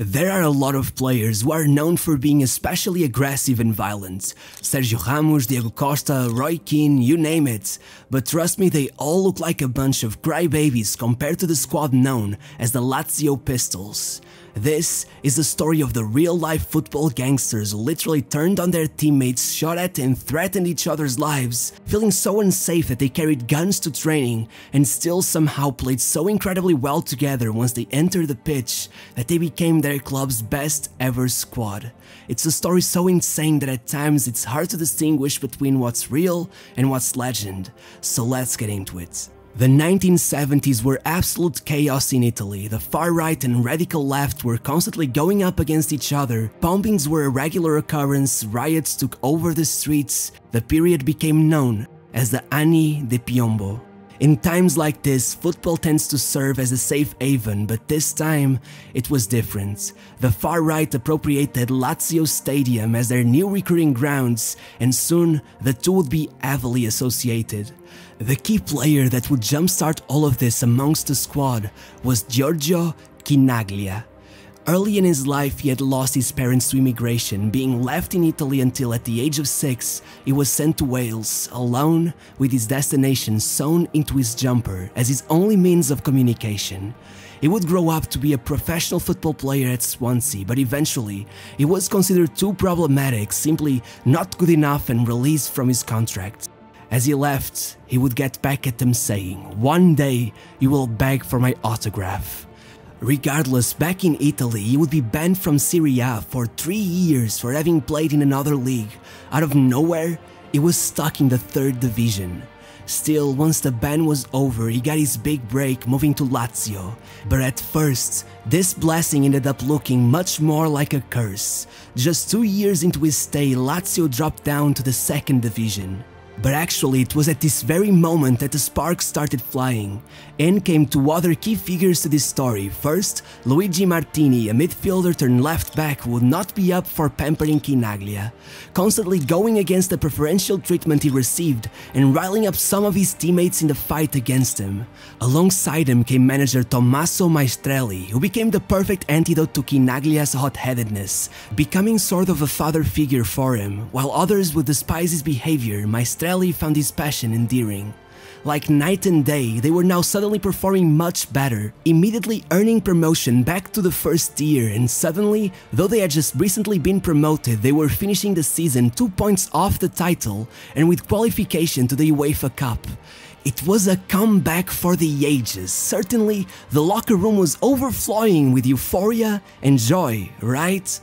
There are a lot of players who are known for being especially aggressive and violent. Sergio Ramos, Diego Costa, Roy Keane, you name it. But trust me, they all look like a bunch of crybabies compared to the squad known as the Lazio Pistols. This is the story of the real-life football gangsters who literally turned on their teammates, shot at and threatened each other's lives, feeling so unsafe that they carried guns to training and still somehow played so incredibly well together once they entered the pitch that they became their club's best ever squad. It's a story so insane that at times it's hard to distinguish between what's real and what's legend, so let's get into it. The 1970s were absolute chaos in Italy. The far right and radical left were constantly going up against each other, bombings were a regular occurrence, riots took over the streets. The period became known as the Anni di Piombo. In times like this, football tends to serve as a safe haven, but this time it was different. The far right appropriated Lazio Stadium as their new recruiting grounds, and soon the two would be heavily associated. The key player that would jumpstart all of this amongst the squad was GIORGIO Chinaglia. Early in his life, he had lost his parents to immigration, being left in Italy until at the age of 6, he was sent to Wales, alone, with his destination sewn into his jumper as his only means of communication. He would grow up to be a professional football player at Swansea, but eventually, he was considered too problematic, simply not good enough, and released from his contract. As he left, he would get back at them saying, "One day, you will beg for my autograph." Regardless, back in Italy, he would be banned from Serie A for 3 years for having played in another league. Out of nowhere, he was stuck in the 3rd division. Still, once the ban was over, he got his big break moving to Lazio. But at first, this blessing ended up looking much more like a curse. Just 2 years into his stay, Lazio dropped down to the 2nd division. But actually, it was at this very moment that the sparks started flying. In came two other key figures to this story. First, Luigi Martini, a midfielder turned left back who would not be up for pampering Chinaglia, constantly going against the preferential treatment he received and riling up some of his teammates in the fight against him. Alongside him came manager Tommaso Maestrelli, who became the perfect antidote to Chinaglia's hot-headedness, becoming sort of a father figure for him. While others would despise his behavior, Maestrelli found his passion endearing. Like night and day, they were now suddenly performing much better, immediately earning promotion back to the 1st tier, and suddenly, though they had just recently been promoted, they were finishing the season 2 points off the title and with qualification to the UEFA Cup. It was a comeback for the ages. Certainly, the locker room was overflowing with euphoria and joy, right?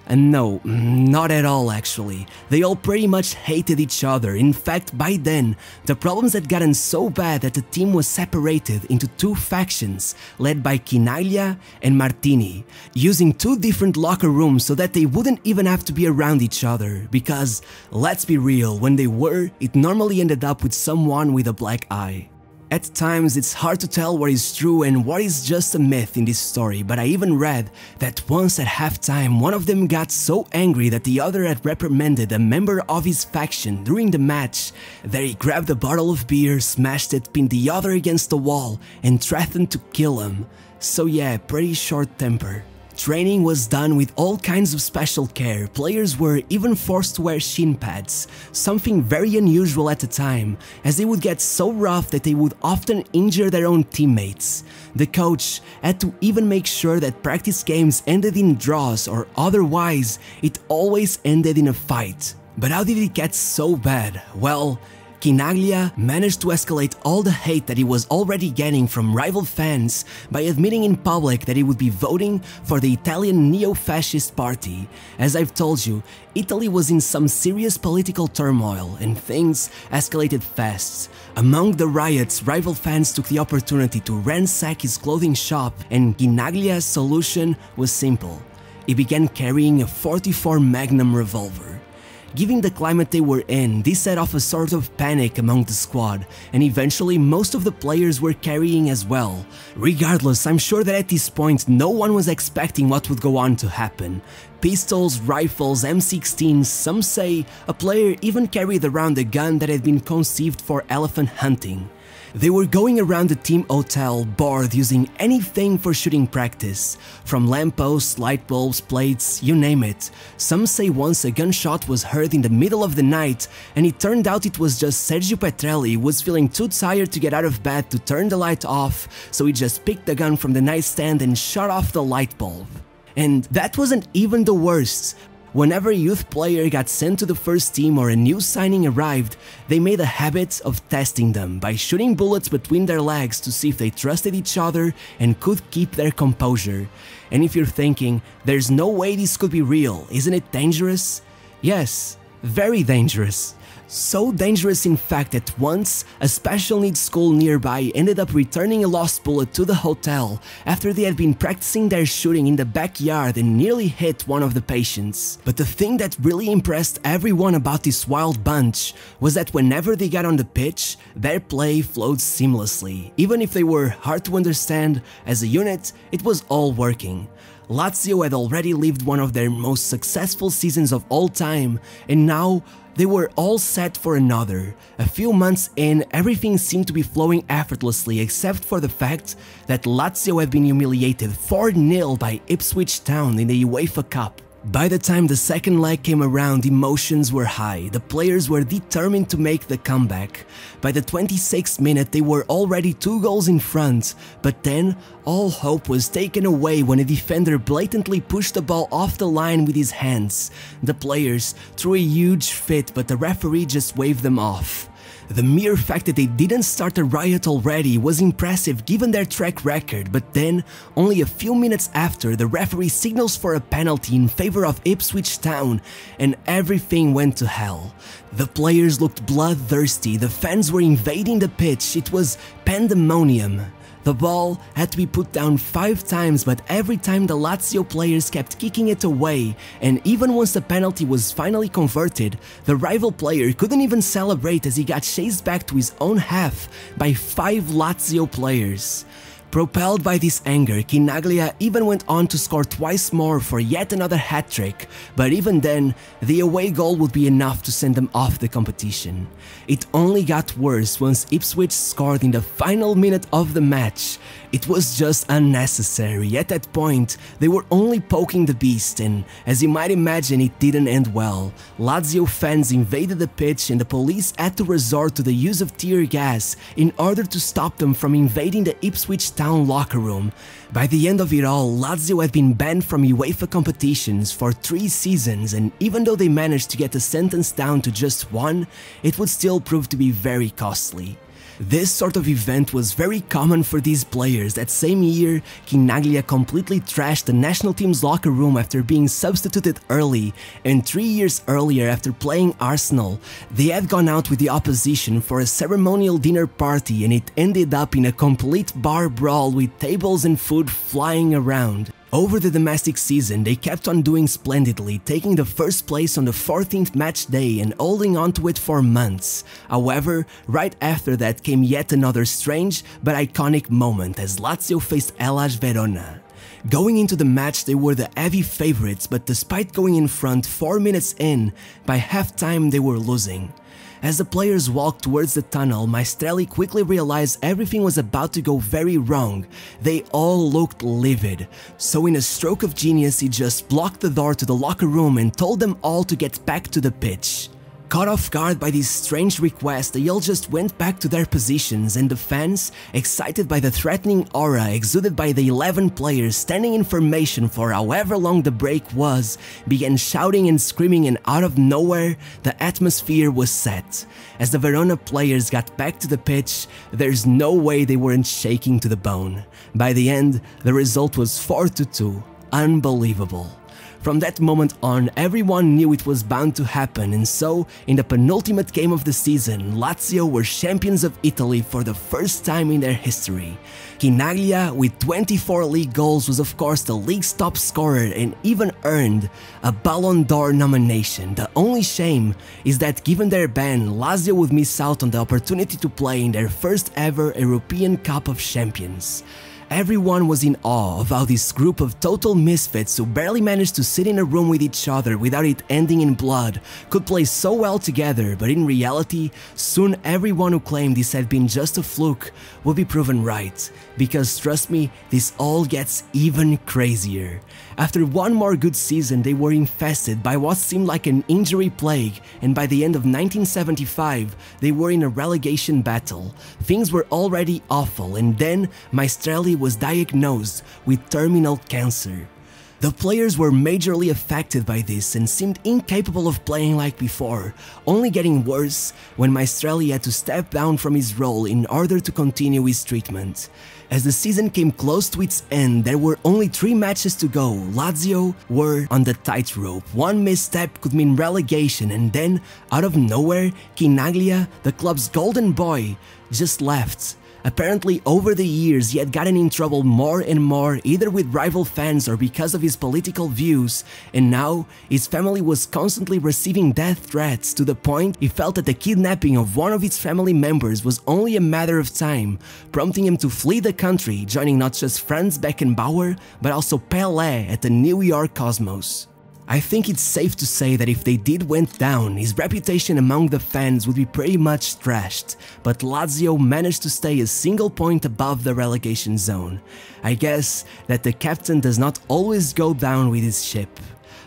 And no, not at all actually. They all pretty much hated each other. In fact, by then, the problems had gotten so bad that the team was separated into 2 factions, led by Chinaglia and Martini, using 2 different locker rooms so that they wouldn't even have to be around each other. Because, let's be real, when they were, it normally ended up with someone with a black eye. At times, it's hard to tell what is true and what is just a myth in this story, but I even read that once at halftime, one of them got so angry that the other had reprimanded a member of his faction during the match that he grabbed a bottle of beer, smashed it, pinned the other against the wall, and threatened to kill him. So yeah, pretty short temper. Training was done with all kinds of special care. Players were even forced to wear shin pads, something very unusual at the time, as they would get so rough that they would often injure their own teammates. The coach had to even make sure that practice games ended in draws, or otherwise, it always ended in a fight. But how did it get so bad? Well, Chinaglia managed to escalate all the hate that he was already getting from rival fans by admitting in public that he would be voting for the Italian neo-fascist party. As I've told you, Italy was in some serious political turmoil and things escalated fast. Among the riots, rival fans took the opportunity to ransack his clothing shop, and Chinaglia's solution was simple. He began carrying a .44 Magnum revolver. Given the climate they were in, this set off a sort of panic among the squad, and eventually most of the players were carrying as well. Regardless, I'm sure that at this point no one was expecting what would go on to happen. Pistols, rifles, M16s, some say a player even carried around a gun that had been conceived for elephant hunting. They were going around the team hotel bored, using anything for shooting practice, from lampposts, light bulbs, plates, you name it. Some say once a gunshot was heard in the middle of the night, and it turned out it was just Sergio Petrelli who was feeling too tired to get out of bed to turn the light off, so he just picked the gun from the nightstand and shut off the light bulb. And that wasn't even the worst. Whenever a youth player got sent to the first team or a new signing arrived, they made a habit of testing them by shooting bullets between their legs to see if they trusted each other and could keep their composure. And if you're thinking, there's no way this could be real, isn't it dangerous? Yes, very dangerous. So dangerous in fact that once, a special needs school nearby ended up returning a lost bullet to the hotel after they had been practicing their shooting in the backyard and nearly hit one of the patients. But the thing that really impressed everyone about this wild bunch was that whenever they got on the pitch, their play flowed seamlessly. Even if they were hard to understand, as a unit, it was all working. Lazio had already lived one of their most successful seasons of all time, and now they were all set for another. A few months in, everything seemed to be flowing effortlessly except for the fact that Lazio had been humiliated 4-0 by Ipswich Town in the UEFA Cup. By the time the second leg came around, emotions were high. The players were determined to make the comeback. By the 26th minute, they were already 2 goals in front, but then all hope was taken away when a defender blatantly pushed the ball off the line with his hands. The players threw a huge fit, but the referee just waved them off. The mere fact that they didn't start a riot already was impressive given their track record, but then, only a few minutes after, the referee signals for a penalty in favor of Ipswich Town, and everything went to hell. The players looked bloodthirsty, the fans were invading the pitch, it was pandemonium. The ball had to be put down 5 times, but every time the Lazio players kept kicking it away, and even once the penalty was finally converted, the rival player couldn't even celebrate as he got chased back to his own half by 5 Lazio players. Propelled by this anger, Chinaglia even went on to score twice more for yet another hat-trick, but even then, the away goal would be enough to send them off the competition. It only got worse once Ipswich scored in the final minute of the match. It was just unnecessary. At that point, they were only poking the beast, and as you might imagine, it didn't end well. Lazio fans invaded the pitch and the police had to resort to the use of tear gas in order to stop them from invading the Ipswich Town locker room. By the end of it all, Lazio had been banned from UEFA competitions for 3 seasons, and even though they managed to get the sentence down to just 1, it would still prove to be very costly. This sort of event was very common for these players. That same year, Chinaglia completely trashed the national team's locker room after being substituted early, and 3 years earlier, after playing Arsenal, they had gone out with the opposition for a ceremonial dinner party and it ended up in a complete bar brawl with tables and food flying around. Over the domestic season, they kept on doing splendidly, taking the first place on the 14th match day and holding on to it for months. However, right after that came yet another strange but iconic moment as Lazio faced Hellas Verona. Going into the match, they were the heavy favorites, but despite going in front 4 minutes in, by halftime they were losing. As the players walked towards the tunnel, Maestrelli quickly realized everything was about to go very wrong. They all looked livid. So in a stroke of genius, he just blocked the door to the locker room and told them all to get back to the pitch. Caught off guard by this strange request, they all just went back to their positions, and the fans, excited by the threatening aura exuded by the 11 players standing in formation for however long the break was, began shouting and screaming, and out of nowhere, the atmosphere was set. As the Verona players got back to the pitch, there's no way they weren't shaking to the bone. By the end, the result was 4-2. Unbelievable. From that moment on, everyone knew it was bound to happen, and so, in the penultimate game of the season, Lazio were champions of Italy for the first time in their history. Chinaglia, with 24 league goals, was of course the league's top scorer and even earned a Ballon d'Or nomination. The only shame is that given their ban, Lazio would miss out on the opportunity to play in their first ever European Cup of Champions. Everyone was in awe of how this group of total misfits who barely managed to sit in a room with each other without it ending in blood could play so well together, but in reality, soon everyone who claimed this had been just a fluke will be proven right, because trust me, this all gets even crazier. After one more good season, they were infested by what seemed like an injury plague, and by the end of 1975, they were in a relegation battle. Things were already awful, and then Maestrelli was diagnosed with terminal cancer. The players were majorly affected by this and seemed incapable of playing like before, only getting worse when Maestrelli had to step down from his role in order to continue his treatment. As the season came close to its end, there were only 3 matches to go. Lazio were on the tightrope. One misstep could mean relegation, and then, out of nowhere, Chinaglia, the club's golden boy, just left. Apparently, over the years, he had gotten in trouble more and more, either with rival fans or because of his political views, and now his family was constantly receiving death threats, to the point he felt that the kidnapping of one of his family members was only a matter of time, prompting him to flee the country, joining not just Franz Beckenbauer, but also Pelé at the New York Cosmos. I think it's safe to say that if they did went down, his reputation among the fans would be pretty much trashed, but Lazio managed to stay a single point above the relegation zone. I guess that the captain does not always go down with his ship.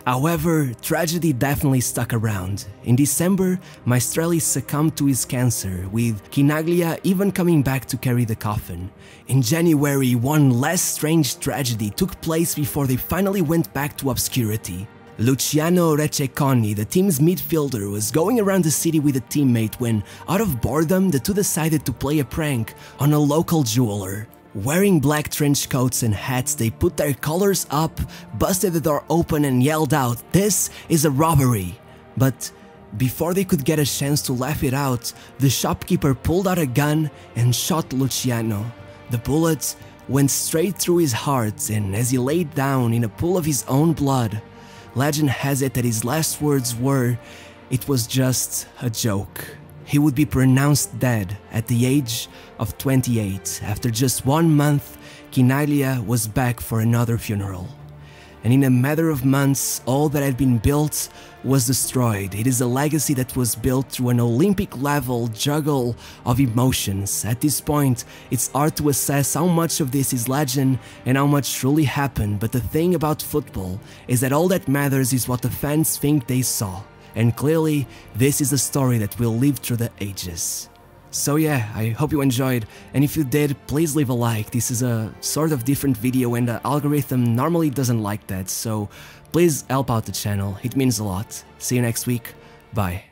However, tragedy definitely stuck around. In December, Maestrelli succumbed to his cancer, with Chinaglia even coming back to carry the coffin. In January, one less strange tragedy took place before they finally went back to obscurity. Luciano Cecconi, the team's midfielder, was going around the city with a teammate when, out of boredom, the two decided to play a prank on a local jeweler. Wearing black trench coats and hats, they put their collars up, busted the door open and yelled out, "This is a robbery!" But before they could get a chance to laugh it out, the shopkeeper pulled out a gun and shot Luciano. The bullet went straight through his heart, and as he laid down in a pool of his own blood, legend has it that his last words were, "It was just a joke." He would be pronounced dead at the age of 28. After just 1 month, Chinaglia was back for another funeral. And in a matter of months, all that had been built was destroyed. It is a legacy that was built through an Olympic-level juggle of emotions. At this point, it's hard to assess how much of this is legend and how much truly happened, but the thing about football is that all that matters is what the fans think they saw. And clearly, this is a story that will live through the ages. So yeah, I hope you enjoyed, and if you did, please leave a like. This is a sort of different video and the algorithm normally doesn't like that, so please help out the channel, it means a lot. See you next week, bye.